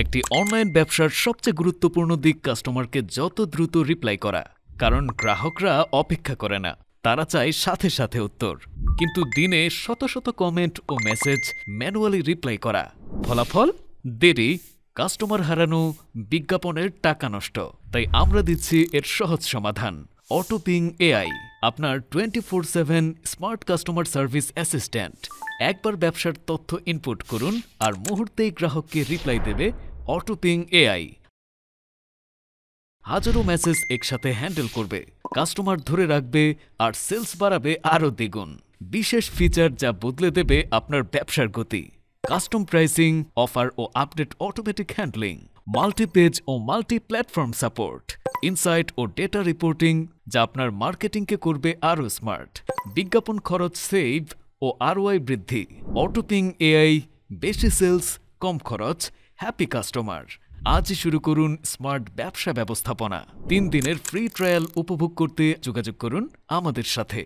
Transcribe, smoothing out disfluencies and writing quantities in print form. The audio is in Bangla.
একটি অনলাইন ব্যবসার সবচেয়ে গুরুত্বপূর্ণ দিক কাস্টমারকে যত দ্রুত রিপ্লাই করা। কারণ গ্রাহকরা অপেক্ষা করে না, তারা চায় সাথে সাথে উত্তর। কিন্তু দিনে শত শত কমেন্ট ও মেসেজ ম্যানুয়ালি রিপ্লাই করা, ফলাফল দেরি, কাস্টমার হারানো, বিজ্ঞাপনের টাকা নষ্ট। তাই আমরা দিচ্ছি এর সহজ সমাধান, অটোপিং এআই, আপনার 24/7 স্মার্ট কাস্টমার সার্ভিস অ্যাসিস্ট্যান্ট। একবার ব্যবসার তথ্য ইনপুট করুন আর মুহূর্তেই গ্রাহককে রিপ্লাই দেবে অটোপিং এআই। হাজারো মেসেজ একসাথে হ্যান্ডেল করবে, কাস্টমার ধরে রাখবে আর সেলস বাড়াবে আরও দ্বিগুণ। বিশেষ ফিচার যা বদলে দেবে আপনার ব্যবসার গতি, কাস্টম প্রাইসিং, অফার ও আপডেট অটোমেটিক হ্যান্ডলিং, মাল্টিপেজ ও মাল্টি প্ল্যাটফর্ম সাপোর্ট, ইনসাইট ও ডেটা রিপোর্টিং যা আপনার মার্কেটিংকে করবে আরও স্মার্ট। বিজ্ঞাপন খরচ সেভ ও আরওআই বৃদ্ধি। অটোপিং এআই, বেশি সেলস, কম খরচ, হ্যাপি কাস্টমার। আজই শুরু করুন স্মার্ট ব্যবসা ব্যবস্থাপনা। 3 দিনের ফ্রি ট্রায়াল উপভোগ করতে যোগাযোগ করুন আমাদের সাথে।